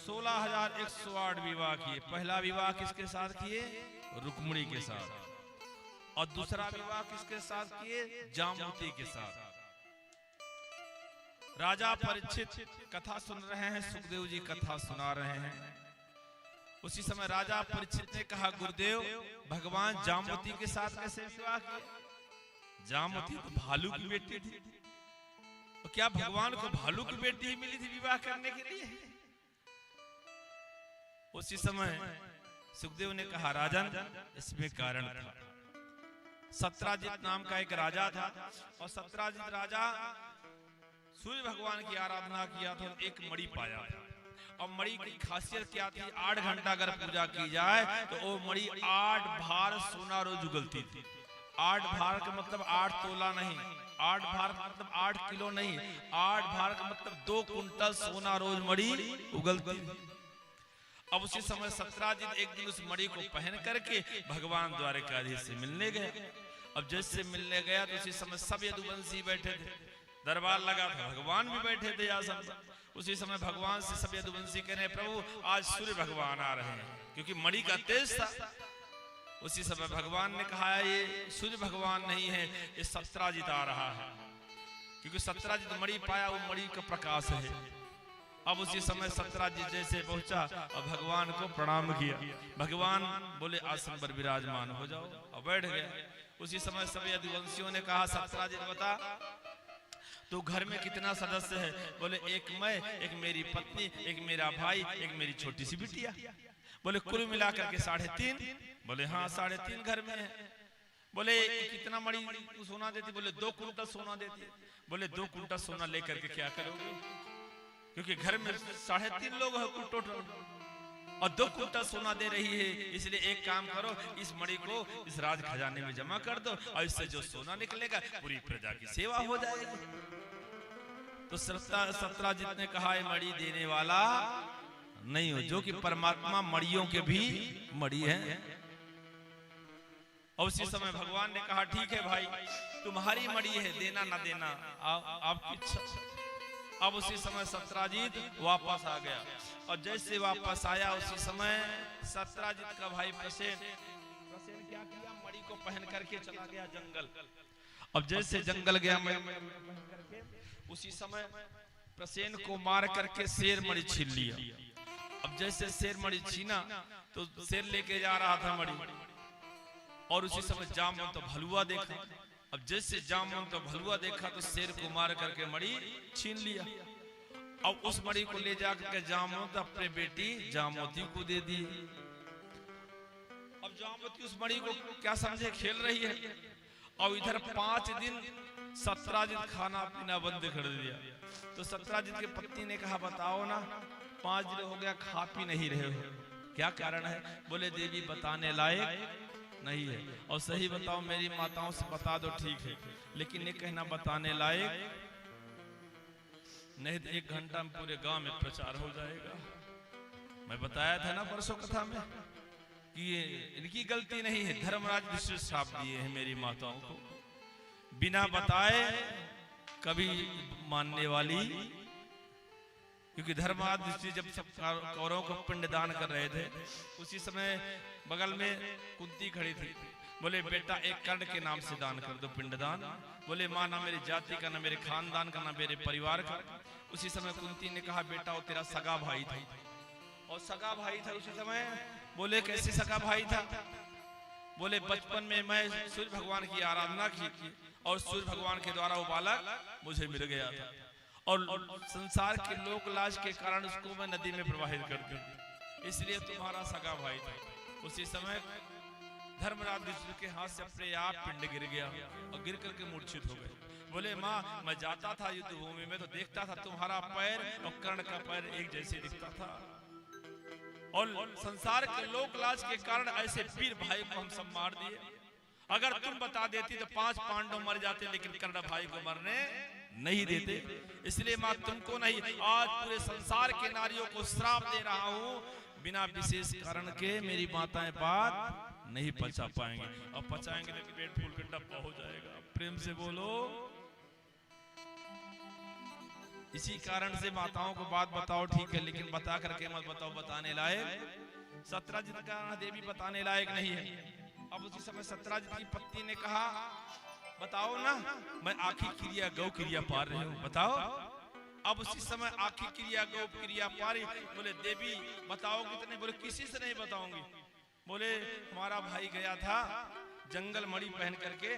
16,108 विवाह किए। पहला विवाह किसके साथ किए? रुक्मिणी के साथ। और दूसरा विवाह किसके साथ किए? जामवती के साथ। राजा परीक्षित कथा सुन रहे हैं, सुखदेव जी कथा सुना रहे हैं। उसी समय राजा परीक्षित ने कहा, गुरुदेव भगवान जामवती के साथ कैसे विवाह किए? जामवती तो भालू की बेटी थी, तो क्या भगवान को भालू की बेटी ही मिली थी विवाह करने के लिए? उसी समय सुखदेव ने कहा, राजन इसमें कारण था। सत्राजित नाम का एक राजा था, और सत्राजित राजा सूर्य भगवान की आराधना किया था, एक मणि पाया था। और मणि की खासियत क्या थी? 8 घंटा अगर पूजा की जाए तो वो मणि 8 भार सोना रोज उगलती थी। 8 भार का मतलब 8 तोला नहीं, 8 भार का मतलब 8 किलो नहीं, 8 भार का मतलब 2 कुंटल सोना रोज मणि उगलती थी। अब उसी समय सत्राजित एक दिन उस मणि को पहन करके भगवान द्वारकाधीश से मिलने गया। अब जैसे मिलने गया तो उसी समय सब यदुवंशी बैठे थे, दरबार लगा था, भगवान भी बैठे थे आसन पर। उसी समय भगवान से सब यदुवंशी कह रहे, प्रभु आज सूर्य भगवान आ रहे हैं, क्योंकि मणि का तेज था। उसी समय भगवान ने कहा, ये सूर्य भगवान नहीं है, ये सत्राजित आ रहा है, क्योंकि सत्राजित मणि पाया, वो मणि का प्रकाश है। अब उसी समय सत्राजित जैसे पहुंचा और भगवान को प्रणाम किया। भगवान बोले, आसन पर विराजमान हो जाओ, और बैठ गया। उसी समय सब यदुवंशियों ने कहा, सत्राजित बता तो घर में कितना सदस्य है? बोले, एक मैं, एक मेरी पत्नी, एक मेरा भाई, एक मेरी छोटी सी बिटिया। बोले, कुल मिलाकर के 3.5। बोले, हाँ 3.5 घर में है। बोले, कितना मणि सोना देती? बोले, 2 कुंटल सोना देती। बोले, 2 कुंटल सोना लेकर के क्या करोगे? क्योंकि घर में 3.5 लोग हैं कुल टोटल, और 2 कुंटल सोना दे रही है, इसलिए एक काम करो, इस मणि को इस राज खजाने में जमा कर दो, और इससे जो सोना निकलेगा पूरी प्रजा की सेवा हो जाएगी। तो सत्राजित ने कहा, मणि देने वाला नहीं हो, जो कि परमात्मा मणियों के भी मणि है। और उसी समय भगवान ने कहा, ठीक है भाई, तुम्हारी मणि है, देना ना देना आपकी इच्छा। अब उसी समय सत्राजित वापस आ गया, और जैसे वापस आया उसी समय सत्राजित का भाई प्रसेन क्या किया? मणि को पहन करके चला गया जंगल। अब जैसे जंगल गया पहन करके, उसी समय प्रसेन को मार करके शेर मणि छीन लिया। अब जैसे शेर मणि छीना तो शेर लेके जा रहा था मणि, और उसी समय जामवंत तो भलुआ देखा। अब जैसे जामवंत तो भलुआ देखा तो शेर को मार करके मणि छीन लिया। अब उस मणि को ले जाकर के जामवंत अपने बेटी जामवती को दे दी। अब जामवती उस मणि को क्या समझे, खेल रही है। और इधर 5 दिन सत्राजित खाना पीना बंद कर दिया। तो सत्राजित की पत्नी ने कहा, बताओ ना, 5 दिन हो गया खा पी नहीं रहे हो, क्या कारण है? बोले, देवी बताने लायक नहीं है। और सही बताओ, मेरी माताओं से बता दो ठीक है, लेकिन ये कहना बताने लायक नहीं, 1 घंटा में पूरे गांव में प्रचार हो जाएगा। मैं बताया था ना परसों कथा में कि ये इनकी गलती नहीं है, धर्मराज विष्णु श्राप दिए हैं मेरी माताओं को, बिना बताए कभी मानने वाली। क्योंकि धर्मराज विष्णु जब सब कौरवों को पिंडदान कर रहे थे, उसी समय बगल में कुंती खड़ी थी। बोले, बेटा एक कर्ण के नाम से दान कर दो, पिंडदान। बोले, माँ ना मेरी जाति का, ना मेरे खानदान का, ना मेरे परिवार का। उसी समय कुंती ने कहा, बेटा वो तेरा सगा भाई था। और सगा भाई था उसी समय? बोले, कैसे सगा भाई था? बोले, बचपन में मैं सूर्य भगवान की आराधना की, और सूर्य भगवान के द्वारा वो बालक मुझे मिल गया था, और संसार के लोक लाज के कारण उसको मैं नदी में प्रवाहित कर दी, इसलिए तुम्हारा सगा भाई था। उसी समय धर्मराज विष्णु के हाथ से अपने आप पिंड गिर गया, और गिर करके मूर्छित हो गए। बोले, माँ मैं जाता था युद्ध भूमि में तो देखता था तुम्हारा पैर और कर्ण का पैर एक जैसे दिखता था, और संसार के लोक लाज के कारण ऐसे वीर भाई को हम सब मार दिए। अगर तुम बता देती तो 5 पांडव मर जाते, लेकिन कर्ण भाई को मरने नहीं देते। इसलिए माँ तुमको नहीं, आज पूरे संसार के नारियों को श्राप दे रहा हूँ, बिना विशेष कारण के मेरी माताएं बात नहीं पचा पाएंगे, और पचाएंगे तो पेट फूल के डब्बा हो जाएगा। प्रेम से बोलो, इसी कारण से माताओं को बात बताओ ठीक है, लेकिन बता करके मत बताओ बताने लायक। सत्यजित का देवी बताने लायक नहीं है। अब उसी समय सत्यजित की पत्नी ने कहा बताओ ना, मैं आखिर क्रिया गौ क्रिया पार रही हूँ, बताओ। अब उसी समय आखिर क्रिया गौ क्रिया पारी। बोले देवी बताओ कितने? बोले किसी से नहीं बताऊंगी। बोले हमारा भाई गया था जंगल मणि पहन करके,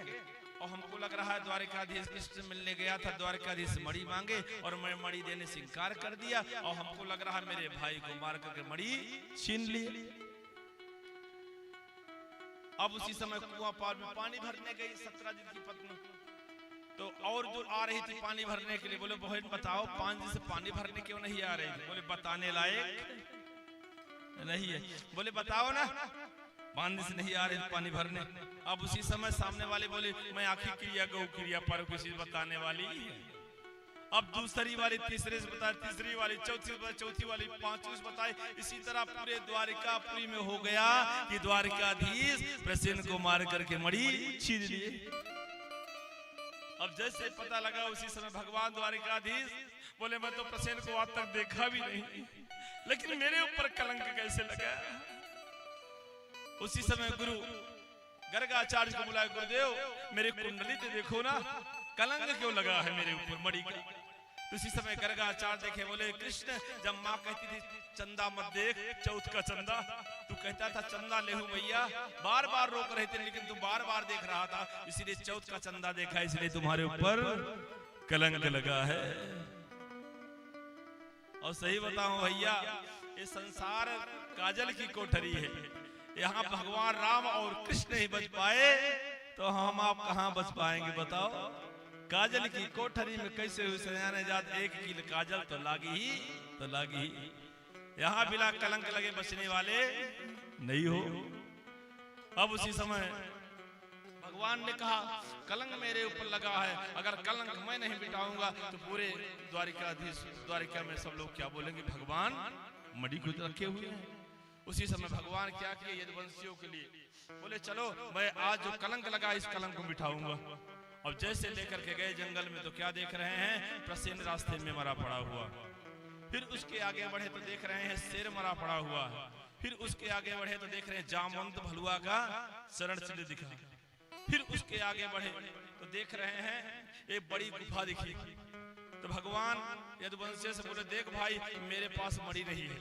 और हमको लग रहा है द्वारिकाधीश कृष्ण मिलने गया था, द्वारिकाधीश मणि मांगे और मैं मणि देने से इनकार कर दिया, और हमको लग रहा है मेरे भाई को मार करके मणि छीन लिए। अब उसी समय कुआं पार में पानी भरने गई सत्यजित की पत्नी, तो और जो आ रही थी पानी भरने के लिए, बोले बहन बताओ पानी से पानी भरने क्यों नहीं आ रही थी? बोले बताने लायक नहीं है। बोले बताओ ना, पानी से नहीं आ रही पानी भरने। अब उसी समय सामने वाले बोले मैं आखिर क्रिया गौ क्रिया पर किसी बताने वाली है। अब दूसरी वाली तीसरे से बताए, तीसरी वाली चौथी वाली पांचवी से बताए। इसी तरह पूरे द्वारिकापुरी में हो गया कि द्वारिकाधीश प्रसेन को मार करके मणि छीन लिए। अब जैसे पता लगा उसी समय भगवान द्वारिकाधीश बोले मैं तो प्रसेन को आज तक देखा भी नहीं, लेकिन मेरे ऊपर कलंक कैसे लगा। उसी समय गुरु गर्गाचार्य को बुलाया, गुरुदेव मेरे कुंडली पे देखो ना, कलंक क्यों लगा है मेरे ऊपर मणि का। उसी समय गर्गाचार्य देखे, बोले कृष्ण जब माँ कहती थी चंदा मत देख, चौथ का चंदा, तू कहता था चंदा ले भैया, बार बार रोक रहे थे लेकिन तू बार बार देख रहा था, इसीलिए चौथ का चंदा देखा, इसलिए तुम्हारे ऊपर कलंक लगा है। और सही बताऊं भैया, ये संसार काजल की कोठरी है, यहाँ भगवान राम और कृष्ण ही बच पाए तो हम आप कहाँ बच पाएंगे बताओ। काजल की कोठरी में कैसे हुए सयाने जात, एक कील काजल तो लागी ही, तो लागी ही। यहाँ बिना कलंक लगे बचने वाले नहीं हो। अब उसी समय भगवान ने कहा कलंक मेरे ऊपर लगा है, अगर कलंक मैं नहीं मिटाऊंगा तो पूरे द्वारिका में सब लोग क्या बोलेंगे, भगवान मणि को रखे हुए हैं। उसी समय भगवान क्या किए यदुवंशियों के लिए, बोले चलो मैं आज जो कलंक लगा इस कलंक को मिटाऊंगा। अब जैसे लेकर के गए जंगल में तो क्या देख रहे हैं, प्रसेन रास्ते में मरा पड़ा हुआ। फिर उसके आगे बढ़े तो देख रहे हैं शेर मरा पड़ा हुआ। फिर उसके आगे बढ़े तो देख रहे हैं जामवंत भलुआ का शरण चिन्ह दिखा। फिर उसके आगे बढ़े तो देख रहे हैं एक बड़ी गुफा दिखी। तो भगवान यदुवंशी से बोले देख भाई मेरे पास मणि नहीं है,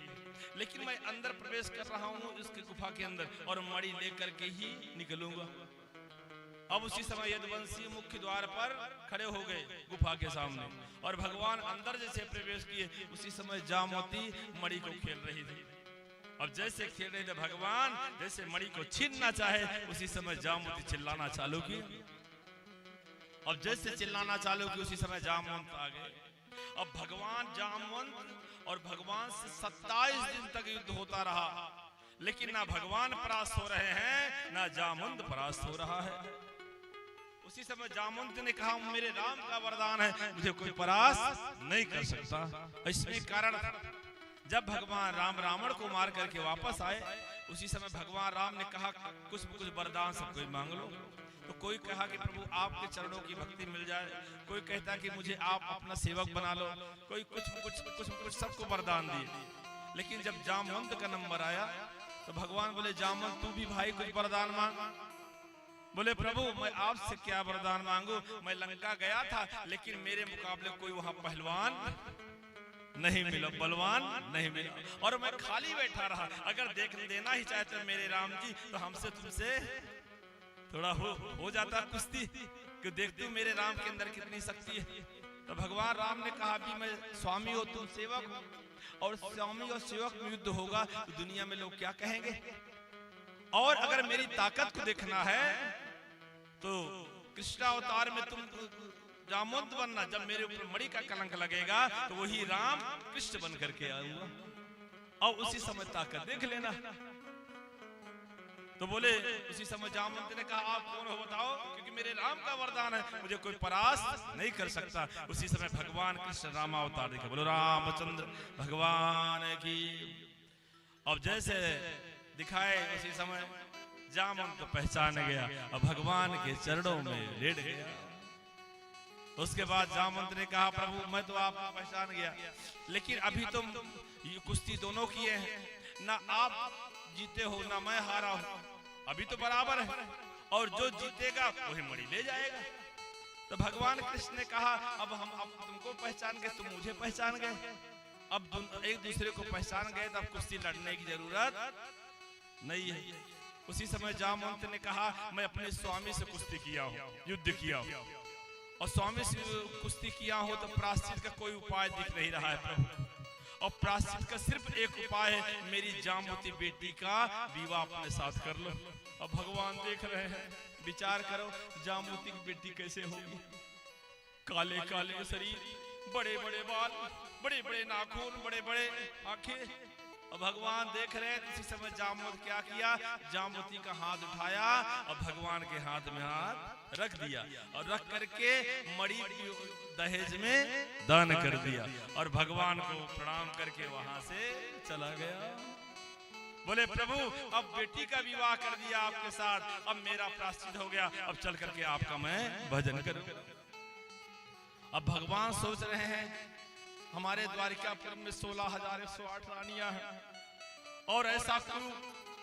लेकिन मैं अंदर प्रवेश कर रहा हूँ इसके गुफा के अंदर और मणि लेकर के ही निकलूंगा। अब उसी समय यदुवंशी मुख्य द्वार पर खड़े हो गए गुफा के सामने, और भगवान अंदर जैसे प्रवेश किए उसी समय जामवती मणि को खेल रही थी। अब जैसे खेल रहे थे भगवान जैसे मणि को छीनना चाहे, उसी समय जामवती चिल्लाना चालू की। अब जैसे चिल्लाना चालू की उसी समय जामवंत आ गए। अब भगवान जामवंत और भगवान से 27 दिन तक युद्ध होता रहा, लेकिन ना भगवान परास्त हो रहे हैं ना जामवंत परास्त हो रहा है। उसी समय जामवंत ने कहा मेरे राम का वरदान है, मुझे कोई परास्त नहीं कर सकता। इसमें कारण जब भगवान राम रावण को मार करके वापस आए, उसी समय भगवान राम ने कहा कुछ वरदान सब कोई मांग लो। तो कोई कहा कि प्रभु आपके चरणों की भक्ति मिल जाए, कोई कहता कि मुझे आप अपना सेवक बना लो, कोई कुछ सबको वरदान दिए। लेकिन जब जामवंत का नंबर आया तो भगवान बोले जामवंत तू भी भाई कुछ वरदान मांग। बोले प्रभु मैं आपसे क्या वरदान मांगू, मैं लंका गया था लेकिन मेरे मुकाबले कोई वहां पहलवान नहीं मिला, बलवान नहीं मिला, और मैं खाली बैठा रहा। अगर देना ही चाहते मेरे राम जी तो हमसे तुमसे थोड़ा हो जाता कुश्ती कि देखते हो मेरे राम के अंदर कितनी शक्ति है। तो भगवान राम ने कहा भी मैं स्वामी हो तुम सेवक हो, और स्वामी और सेवक में युद्ध होगा तो दुनिया में लोग क्या कहेंगे। और अगर मेरी ताकत को देखना है तो कृष्ण अवतार में तुम जामवंत बनना, जब मेरे ऊपर मणि का कलंक लगेगा तो वही राम कृष्ण बन करके आऊंगा, और उसी समय ताकत देख लेना। तो बोले उसी समय जामवंत ने कहा आप कौन हो बताओ, क्योंकि मेरे राम का वरदान है मुझे कोई परास्त नहीं कर सकता। उसी समय भगवान कृष्ण रामावतार देखे, बोलो रामचंद्र भगवान की। अब जैसे दिखाए उसी समय जामवंत तो पहचान गया और भगवान के चरणों में लेट गया। उसके बाद जामवंत ने कहा प्रभु मैं तो आपको पहचान गया, लेकिन अभी तुम ये कुश्ती दोनों किए हैं, ना आप जीते हो ना मैं हारा हूं, अभी तो बराबर है, और जो जीतेगा वही मणि ले जाएगा। तो भगवान कृष्ण ने कहा अब तुमको पहचान गए, तुम मुझे पहचान गए, अब एक दूसरे को पहचान गए, तब कुश्ती लड़ने की जरूरत नहीं है। उसी समय जामवंत ने कहा मैं अपने स्वामी से कुश्ती किया हूं, युद्ध किया हूं, और स्वामी से कुश्ती किया हो तो प्रायश्चित का कोई उपाय दिख नहीं रहा है प्रभु, और प्रायश्चित का सिर्फ एक उपाय है, मेरी जामवती बेटी का विवाह अपने साथ कर लो। अब भगवान देख रहे हैं, विचार करो जामवती की बेटी कैसे होगी, काले काले शरीर, बड़े बड़े बाल, बड़े बड़े नाखून, बड़े बड़े आंखें, और भगवान देख रहे हैं। इसी समय जामवंत क्या किया, जामवती का हाथ उठाया और भगवान के हाथ में हाथ रख दिया, और रख करके मणि दहेज में दान कर दिया, और भगवान को प्रणाम करके वहां से चला गया। बोले प्रभु अब बेटी का विवाह कर दिया आपके साथ, अब मेरा प्रायश्चित हो गया, अब चल करके आपका मैं भजन करूं। अब भगवान सोच रहे हैं हमारे द्वारिकापुर में 16,108 रानियां हैं, और ऐसा क्यों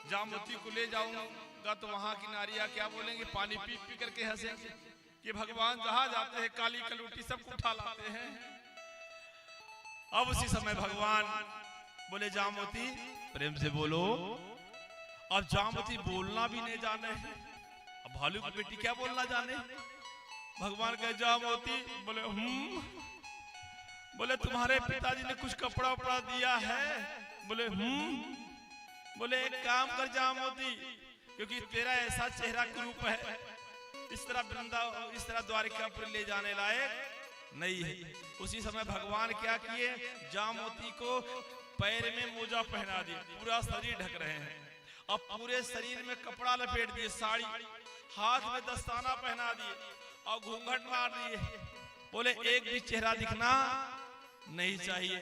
जामवती को ले जाऊंगा तो वहां की नारियां क्या बोलेंगे, पानी पी पी करके हंसेंगे कि भगवान जहां जाते हैं काली कलूटी सबको उठा लाते हैं। अब उसी समय भगवान बोले जामवती प्रेम से बोलो, अब जामवती बोलना भी नहीं जाने, अब भालू की बेटी क्या बोलना जाने। भगवान कहे जामवती, बोले बोले तुम्हारे पिताजी ने कुछ कपड़ा उपड़ा दिया है, बोले बोले एक काम कर जामवती, क्योंकि तेरा ऐसा चेहरा कुरूप है, इस तरह द्वारिकापुर ले जाने लायक नहीं है। उसी समय भगवान क्या किए, जामवती को पैर में मोजा पहना दिए, पूरा शरीर ढक रहे हैं, अब पूरे शरीर में कपड़ा लपेट दिए, साड़ी, हाथ में दस्ताना पहना दिए और घूंघट मार दिए। बोले एक भी चेहरा दिखना नहीं चाहिए।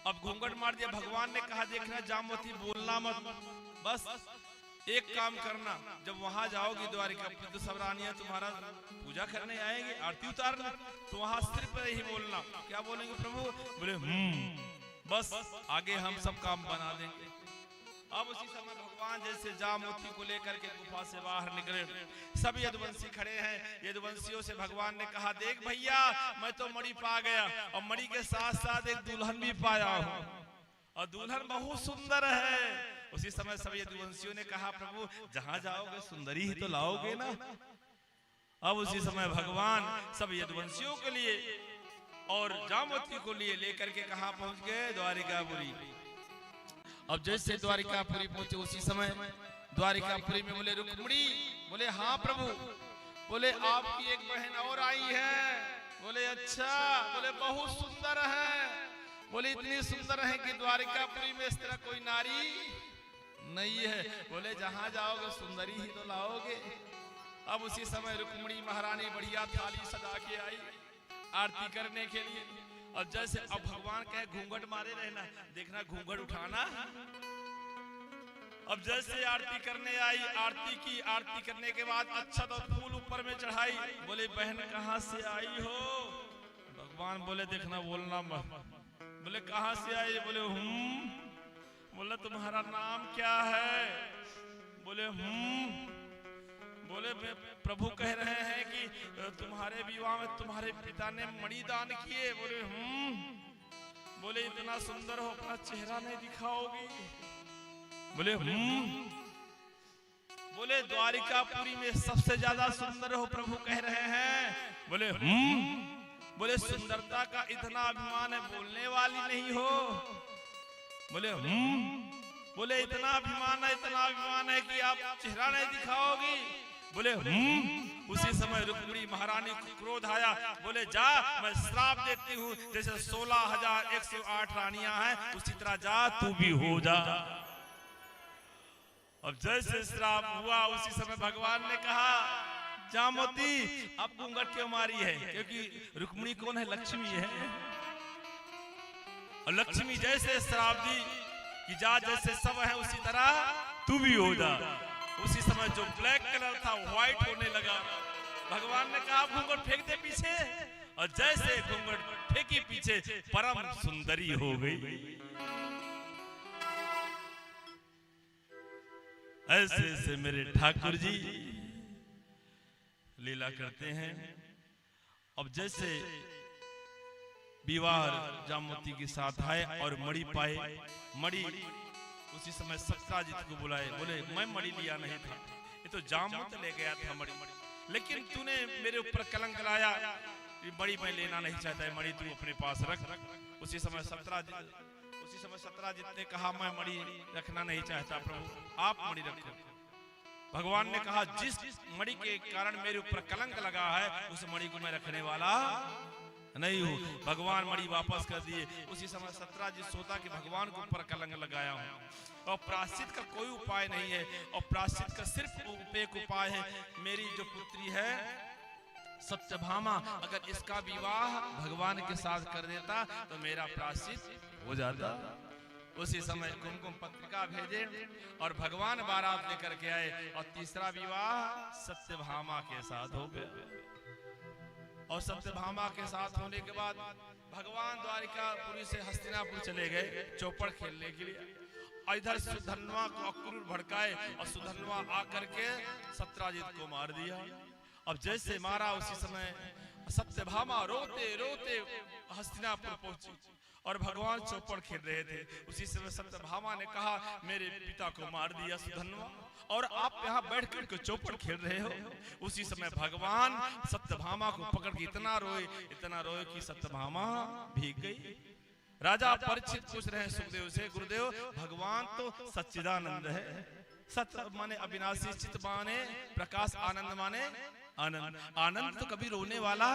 अब घूंघट मार दिया। भगवान ने कहा देखना जामवती बोलना मत, बस एक काम करना, जब वहां जाओगी द्वारिका तो सब रानियां तुम्हारा पूजा करने आएंगे, आरती उतारने, तो वहां सिर्फ ही बोलना। क्या बोलेंगे प्रभु, बोले बस आगे हम सब काम बना देंगे। अब उसी समय भगवान जैसे जामवती को लेकर के गुफा से बाहर निकले, सब यदुवंशी खड़े हैं। यदुवंशियों से भगवान ने कहा देख भैया मैं तो मणि पा गया, और मणि के साथ साथ एक दुल्हन भी पाया हूं, और दुल्हन बहुत सुंदर है। उसी समय सब यदुवंशियों ने कहा प्रभु जहां जाओगे सुंदरी ही तो लाओगे ना। अब उसी समय भगवान सब यदुवंशियों के लिए और जामवती को लिए लेकर के कहां पहुंच गए, द्वारिकापुरी। अब जैसे द्वारिकापुरी पहुंचे उसी समय द्वारिकापुरी में बोले रुक्मिणी, बोले हाँ प्रभु, बोले आपकी एक बहन और आई है। बोले अच्छा, बोले बहुत सुंदर है, बोले इतनी सुंदर है कि द्वारिकापुरी में इस तरह कोई नारी नहीं है। बोले जहां जाओगे सुंदरी ही तो लाओगे। अब उसी समय रुक्मिणी महारानी बढ़िया थाली सजा के आई आरती करने के लिए। और जैसे अब भगवान कहे घूंघट मारे रहना, देखना घूंघट उठाना। अब जैसे आरती करने आई, आरती की, आरती करने के बाद अच्छा तो फूल ऊपर में चढ़ाई। बोले बहन कहां से आई हो। भगवान बोले देखना बोलना मत। बोले कहां से आई, बोले बोले तुम्हारा नाम क्या है, बोले बोले प्रभु कह रहे हैं कि तुम्हारे विवाह में तुम्हारे पिता ने मणि दान किए। बोले बोले इतना सुंदर हो अपना चेहरा नहीं दिखाओगी। बोले बोले द्वारिकापुरी में सबसे ज्यादा सुंदर हो प्रभु कह रहे हैं। बोले बोले सुंदरता का इतना अभिमान है बोलने वाली नहीं हो। बोले बोले इतना अभिमान है कि आप चेहरा नहीं दिखाओगी। बोले उसी समय रुक्मिणी महारानी को क्रोध आया। बोले जा मैं श्राप देती हूँ, जैसे 16,108 रानियां हैं उसी तरह जा तू भी हो जा। अब जैसे श्राप हुआ उसी समय भगवान ने कहा जामवती अब घूंघट क्यों मारी है, क्योंकि रुक्मिणी कौन है, लक्ष्मी है। और लक्ष्मी जैसे श्राप दी कि जा जैसे सब है उसी तरह तू भी हो जा। उसी समय जो ब्लैक कलर था व्हाइट होने लगा। भगवान ने कहा घूंघट फेंक दे पीछे, और जैसे घूंघट फेंकी पीछे परम सुंदरी हो गई। ऐसे ऐसे मेरे ठाकुर जी लीला करते हैं। अब जैसे विवाह जामवती के साथ आए और मणि पाए, मणि उसी समय सत्राजित को बुलाए, बोले मैं मणि लिया नहीं था, ये तो जामवत ले गया था मणि, लेकिन तूने मेरे ऊपर कलंक लाया, मणि मैं लेना नहीं चाहता है, मणि तू अपने पास रख। उसी समय सत्राजित ने कहा मैं मणि रखना नहीं चाहता प्रभु, आप मणि रखो। भगवान ने कहा जिस मणि के कारण मेरे ऊपर कलंक लगा है उस मणि को मैं रखने वाला नहीं हूँ। भगवान मणि वापस कर दिए। उसी समय सत्राजित सोचा कि भगवान के ऊपर कलंक लगाया हूँ और प्रायश्चित का कोई उपाय नहीं है, और प्रायश्चित का सिर्फ एक उपाय है, मेरी जो पुत्री है सत्यभामा, अगर इसका विवाह भगवान के साथ कर देता तो मेरा प्रायश्चित हो जाता। उसी समय कुमकुम पत्रिका भेजे और भगवान बारात लेकर के आए, और तीसरा विवाह सत्यभामा के साथ हो गया। और सत्यभामा के साथ होने के बाद भगवान द्वारिकापुरी से हस्तिनापुर चले गए चौपड़ खेलने के लिए। इधर सुधन्वा को अक्रूर भड़काए और सुधन्वा आकर के सत्राजित को मार दिया। अब जैसे मारा उसी समय सत्यभामा रोते रोते हस्तिनापुर पहुंची और भगवान चौपड़ खेल रहे थे। उसी समय सत्यभामा ने कहा मेरे पिता को मार दिया सुधन्वा, और आप यहाँ बैठ कर चौपड़ खेल रहे हो। उसी समय भगवान सत्यभामा को पकड़ के इतना रोए कि सत्यभामा भीग गई। राजा परीक्षित पूछ रहे हैं सुखदेव से, गुरुदेव भगवान तो सच्चिदानंद है, सत्य माने अविनाशी, चित माने प्रकाश, आनंद माने आनंद, आनंद तो कभी रोने वाला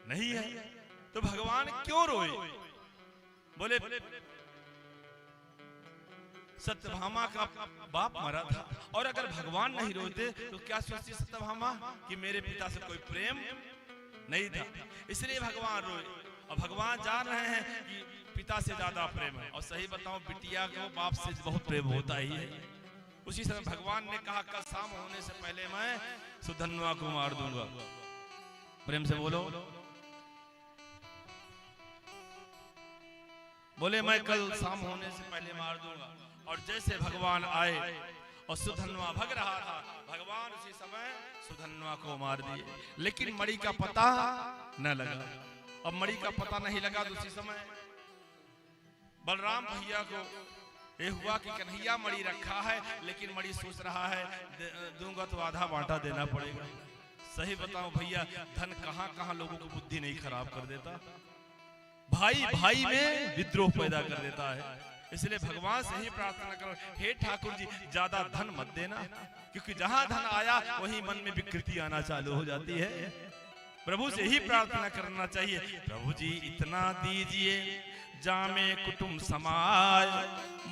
नहीं है, तो भगवान क्यों रोए? बोले सत्यभामा का बाप मरा था, और अगर भगवान नहीं रोते तो क्या सोचती सत्यभामा कि मेरे पिता से कोई प्रेम नहीं था, इसलिए भगवान रोए। और भगवान जान रहे हैं कि पिता से ज्यादा प्रेम है, और सही बताऊं बिटिया को बाप से बहुत प्रेम होता ही है। उसी समय भगवान ने कहा कल शाम होने से पहले मैं सुधन्वा को मार दूंगा। प्रेम से बोलो, बोले मैं कल शाम होने से पहले मार दूंगा। और जैसे भगवान आए और सुधन्वा भग रहा था, भगवान उसी समय सुधन्वा को मार दिए, लेकिन मणि का पता न लगा। अब मणि का पता नहीं लगा तो उसी समय बलराम भैया को ये हुआ कि कन्हैया मणि रखा है, लेकिन मणि सोच रहा है दूंगा तो आधा बांटा देना पड़ेगा। सही बताओ भैया, धन कहाँ कहाँ लोगों को बुद्धि नहीं खराब कर देता, भाई भाई में विद्रोह पैदा कर देता है। इसलिए भगवान से ही प्रार्थना करो, हे ठाकुर जी ज्यादा धन मत देना, क्योंकि जहां धन आया वहीं मन में विकृति आना चालू हो जाती है। प्रभु से ही प्रार्थना करना चाहिए, प्रभु जी इतना दीजिए जामे कुटुंब समाज,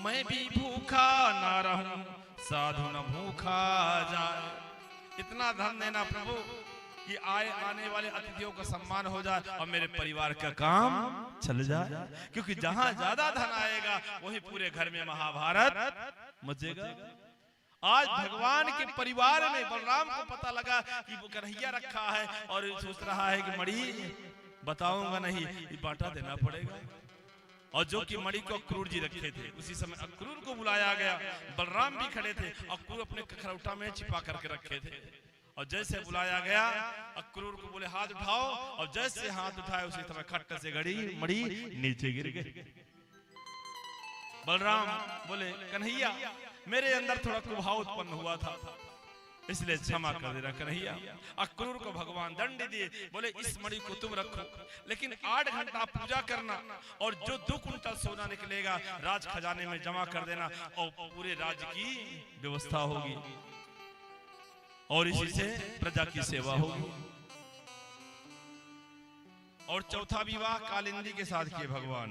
मैं भी भूखा ना रहूं साधु न भूखा जाए। इतना धन देना प्रभु कि आने वाले अतिथियों का सम्मान हो जाए और मेरे परिवार का काम चल जाए, क्योंकि जहां ज्यादा धन आएगा वही पूरे घर में महाभारत मचेगा। आज भगवान के परिवार में बलराम को पता लगा कि वो कन्हैया रखा है और सोच रहा है कि मणि बताऊंगा नहीं, बांटा देना पड़ेगा। और जो कि मणि को अक्रूर जी रखे थे, उसी समय अक्रूर को बुलाया गया, बलराम भी खड़े थे, अक्रूर अपने खरौटा में छिपा करके रखे थे। और जैसे बुलाया गया अक्रूर को बोले हाथ उठाओ, और जैसे हाथ उठाए उसी समय खट्ट से घड़ी मणि नीचे गिर गई। बलराम बोले कन्हैया मेरे अंदर थोड़ा कुभाव उत्पन्न हुआ था, इसलिए क्षमा कर देना कन्हैया। अक्रूर को भगवान दंड दिए, बोले इस मणि को तुम रखो, लेकिन 8 घंटा पूजा करना और जो 2 कुंटल सोना निकलेगा राज खजाने में जमा कर देना, और पूरे राज्य की व्यवस्था होगी और इसी से प्रजा की सेवा होगी। और चौथा विवाह कालिंदी के साथ किए भगवान।